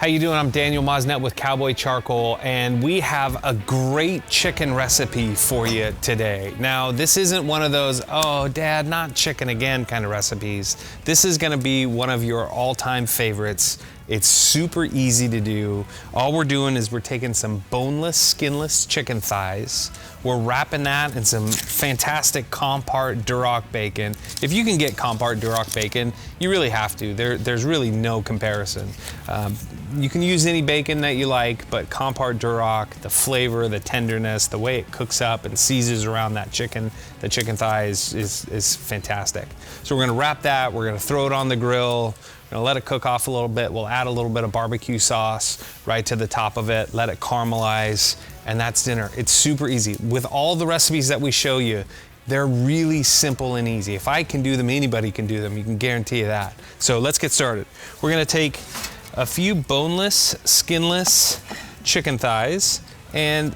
How you doing? I'm Daniel Mosnet with Cowboy Charcoal, and we have a great chicken recipe for you today. Now, this isn't one of those, oh, Dad, not chicken again kind of recipes. This is gonna be one of your all-time favorites. It's super easy to do. All we're doing is we're taking some boneless, skinless chicken thighs. We're wrapping that in some fantastic Compart Duroc bacon. If you can get Compart Duroc bacon, you really have to. There's really no comparison. You can use any bacon that you like, but Compart Duroc, the flavor, the tenderness, the way it cooks up and seizes around that chicken, the chicken thigh is fantastic. So we're gonna wrap that, we're gonna throw it on the grill, we're gonna let it cook off a little bit. We'll add a little bit of barbecue sauce right to the top of it, let it caramelize, and that's dinner. It's super easy. With all the recipes that we show you, they're really simple and easy. If I can do them, anybody can do them. You can guarantee you that. So let's get started. We're gonna take a few boneless, skinless chicken thighs, and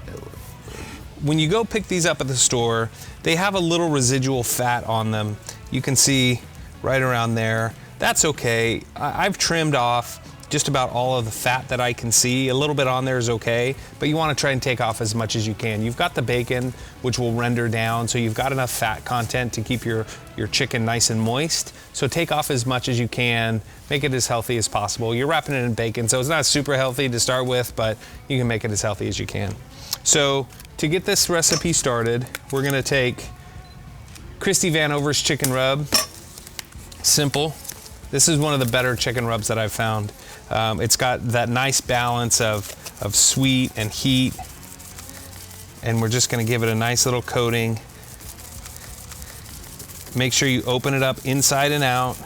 when you go pick these up at the store, they have a little residual fat on them. You can see right around there. That's okay. I've trimmed off just about all of the fat that I can see. A little bit on there is okay, but you want to try and take off as much as you can. You've got the bacon, which will render down, so you've got enough fat content to keep your chicken nice and moist. So take off as much as you can, make it as healthy as possible. You're wrapping it in bacon, so it's not super healthy to start with, but you can make it as healthy as you can. So to get this recipe started, we're gonna take Christy Vanover's chicken rub. Simple. This is one of the better chicken rubs that I've found. It's got that nice balance of sweet and heat, and we're just gonna give it a nice little coating. Make sure you open it up inside and out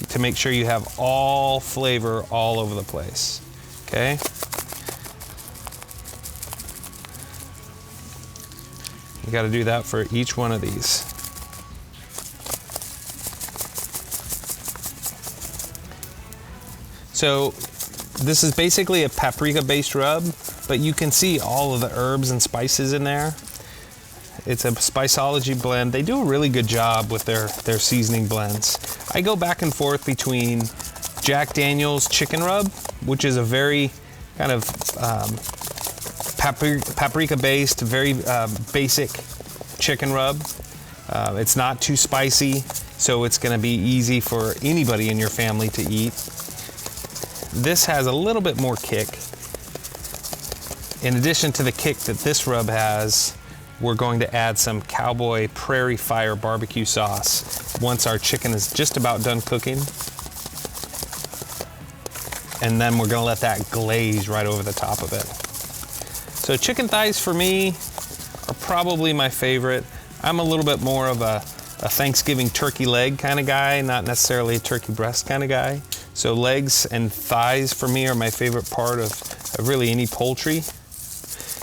to make sure you have all flavor all over the place, okay? You gotta do that for each one of these. So this is basically a paprika-based rub, but you can see all of the herbs and spices in there. It's a Spiceology blend. They do a really good job with their seasoning blends. I go back and forth between Jack Daniel's chicken rub, which is a very kind of paprika-based, very basic chicken rub. It's not too spicy, so it's gonna be easy for anybody in your family to eat. This has a little bit more kick. In addition to the kick that this rub has, we're going to add some Cowboy Prairie Fire barbecue sauce once our chicken is just about done cooking. And then we're gonna let that glaze right over the top of it. So chicken thighs for me are probably my favorite. I'm a little bit more of a Thanksgiving turkey leg kind of guy, not necessarily a turkey breast kind of guy. So legs and thighs for me are my favorite part of really any poultry.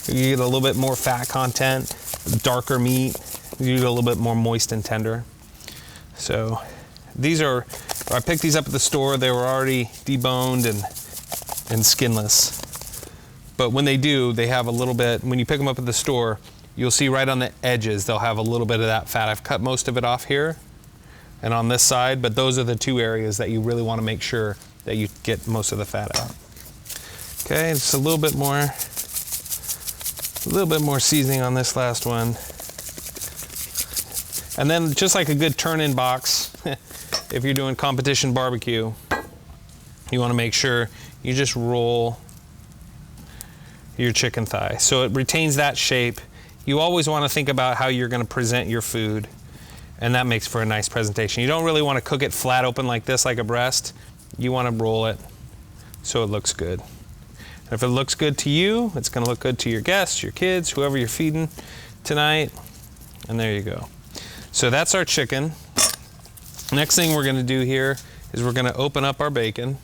You get a little bit more fat content, darker meat, you get a little bit more moist and tender. So these are, I picked these up at the store, they were already deboned and skinless. But when they do, they have a little bit, when you pick them up at the store, you'll see right on the edges, they'll have a little bit of that fat. I've cut most of it off here and on this side, but those are the two areas that you really want to make sure that you get most of the fat out. Okay, just a little bit more seasoning on this last one. And then just like a good turn-in box, if you're doing competition barbecue, you want to make sure you just roll your chicken thigh so it retains that shape. You always want to think about how you're going to present your food, and that makes for a nice presentation. You don't really want to cook it flat open like this, like a breast. You want to roll it so it looks good. And if it looks good to you, it's going to look good to your guests, your kids, whoever you're feeding tonight. And there you go. So that's our chicken. Next thing we're going to do here is we're going to open up our bacon.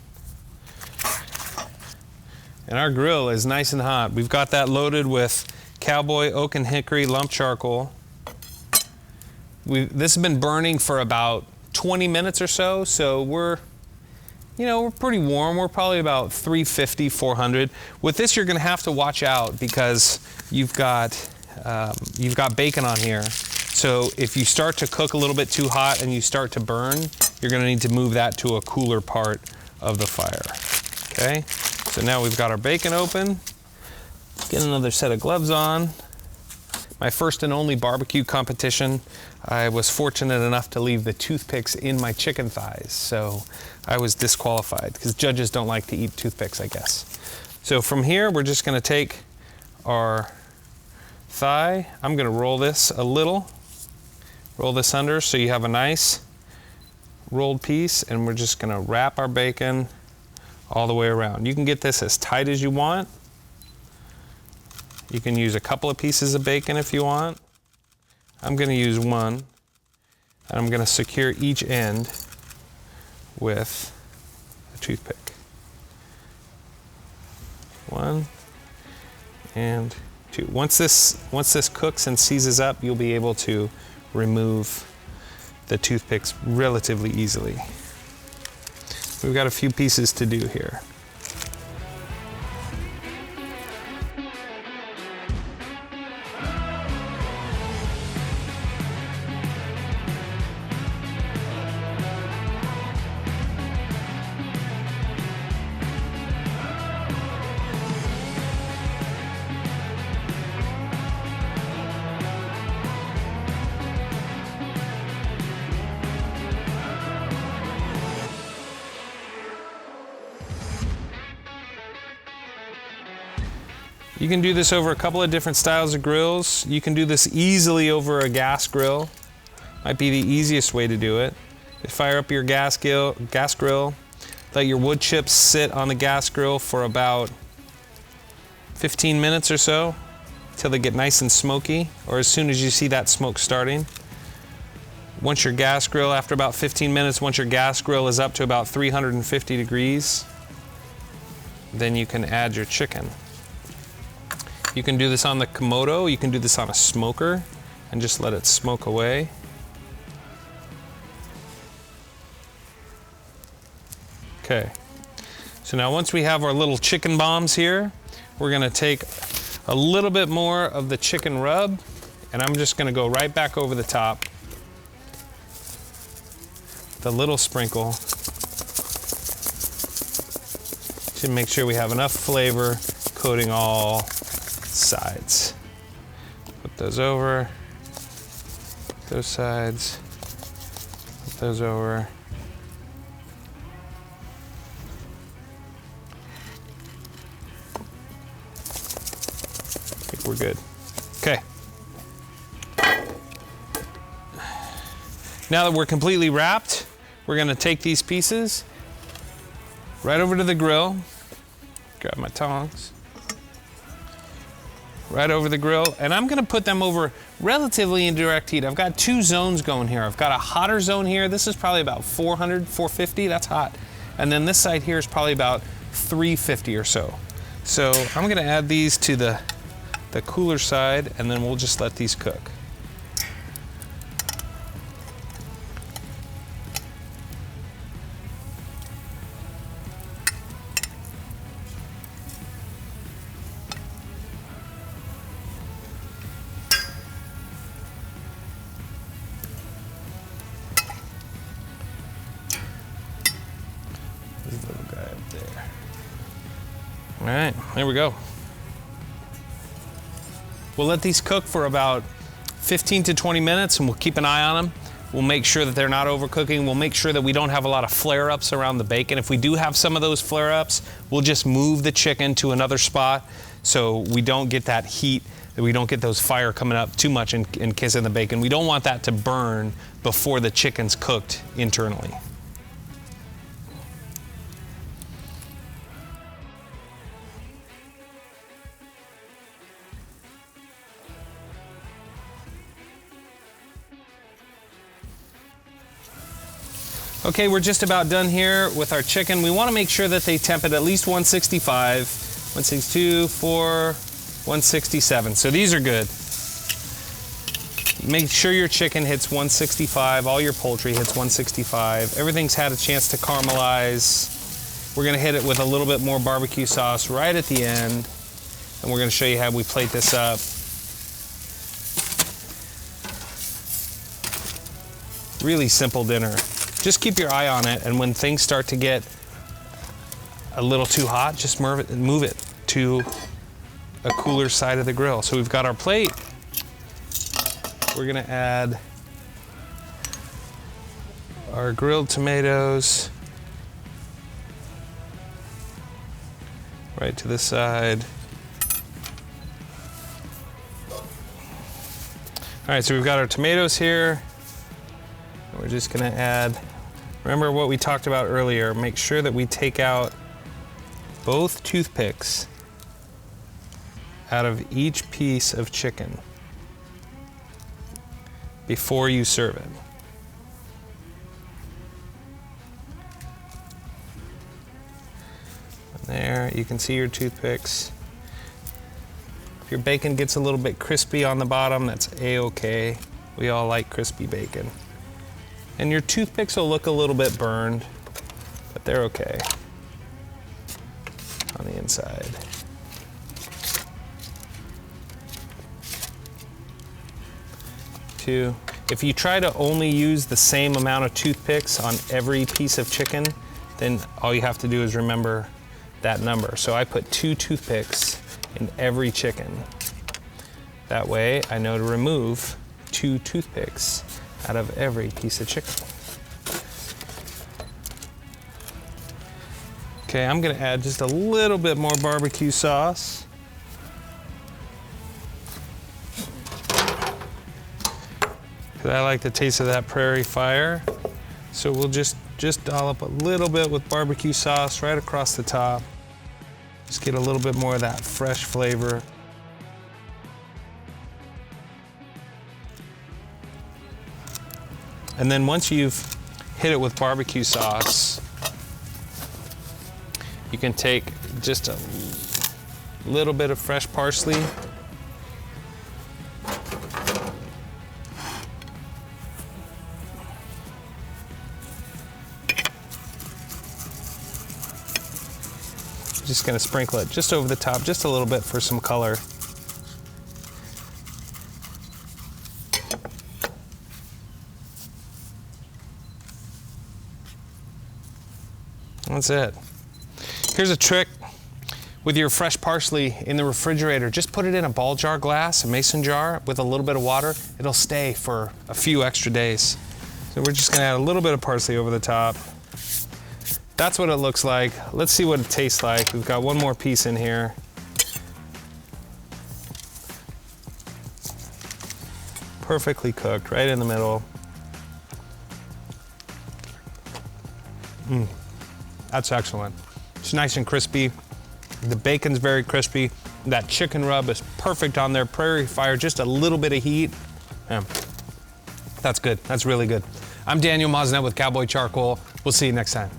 And our grill is nice and hot. We've got that loaded with Cowboy Oak and Hickory lump charcoal. This has been burning for about 20 minutes or so, so we're pretty warm. We're probably about 350, 400. With this, you're gonna have to watch out because you've got bacon on here. So if you start to cook a little bit too hot and you start to burn, you're gonna need to move that to a cooler part of the fire, okay? So now we've got our bacon open. Get another set of gloves on. My first and only barbecue competition, I was fortunate enough to leave the toothpicks in my chicken thighs, so I was disqualified because judges don't like to eat toothpicks, I guess. So from here, we're just gonna take our thigh. I'm gonna roll this a little, roll this under so you have a nice rolled piece, and we're just gonna wrap our bacon all the way around. You can get this as tight as you want. You can use a couple of pieces of bacon if you want. I'm gonna use one, and I'm gonna secure each end with a toothpick. One and two. Once this cooks and seizes up, you'll be able to remove the toothpicks relatively easily. We've got a few pieces to do here. You can do this over a couple of different styles of grills. You can do this easily over a gas grill. Might be the easiest way to do it. Fire up your gas grill, let your wood chips sit on the gas grill for about 15 minutes or so till they get nice and smoky, or as soon as you see that smoke starting. Once your gas grill, after about 15 minutes, once your gas grill is up to about 350 degrees, then you can add your chicken. You can do this on the Komodo, you can do this on a smoker and just let it smoke away. Okay, so now once we have our little chicken bombs here, we're gonna take a little bit more of the chicken rub, and I'm just gonna go right back over the top. The little sprinkle to make sure we have enough flavor coating all sides. Put those over, those sides, put those over. I think we're good. Okay. Now that we're completely wrapped, we're gonna take these pieces right over to the grill. Grab my tongs. Right over the grill, and I'm gonna put them over relatively indirect heat. I've got two zones going here. I've got a hotter zone here. This is probably about 400, 450, that's hot. And then this side here is probably about 350 or so. So I'm gonna add these to the cooler side, and then we'll just let these cook. All right, there we go. We'll let these cook for about 15 to 20 minutes, and we'll keep an eye on them. We'll make sure that they're not overcooking. We'll make sure that we don't have a lot of flare-ups around the bacon. If we do have some of those flare-ups, we'll just move the chicken to another spot so we don't get that heat, that we don't get those fire coming up too much and kissing the bacon. We don't want that to burn before the chicken's cooked internally. Okay, we're just about done here with our chicken. We want to make sure that they temp at least 165, 162, 4, 167. So these are good. Make sure your chicken hits 165, all your poultry hits 165. Everything's had a chance to caramelize. We're gonna hit it with a little bit more barbecue sauce right at the end, and we're gonna show you how we plate this up. Really simple dinner. Just keep your eye on it, and when things start to get a little too hot, just move it to a cooler side of the grill. So we've got our plate. We're gonna add our grilled tomatoes right to the side. All right, so we've got our tomatoes here. We're just gonna add, remember what we talked about earlier, make sure that we take out both toothpicks out of each piece of chicken before you serve it. And there, you can see your toothpicks. If your bacon gets a little bit crispy on the bottom, that's a-okay. We all like crispy bacon. And your toothpicks will look a little bit burned, but they're okay on the inside. If you try to only use the same amount of toothpicks on every piece of chicken, then all you have to do is remember that number. So I put 2 toothpicks in every chicken. That way I know to remove 2 toothpicks out of every piece of chicken. Okay, I'm gonna add just a little bit more barbecue sauce. Because I like the taste of that Prairie fire. So we'll just dollop a little bit with barbecue sauce right across the top. Just get a little bit more of that fresh flavor. And then once you've hit it with barbecue sauce, you can take just a little bit of fresh parsley. Just gonna sprinkle it just over the top, just a little bit for some color. That's it. Here's a trick with your fresh parsley in the refrigerator. Just put it in a ball jar glass, a mason jar, with a little bit of water. It'll stay for a few extra days. So we're just gonna add a little bit of parsley over the top. That's what it looks like. Let's see what it tastes like. We've got one more piece in here. Perfectly cooked, right in the middle. That's excellent. It's nice and crispy. The bacon's very crispy. That chicken rub is perfect on there. Prairie fire, just a little bit of heat. Yeah. That's good, that's really good. I'm Daniel Mosnet with Cowboy Charcoal. We'll see you next time.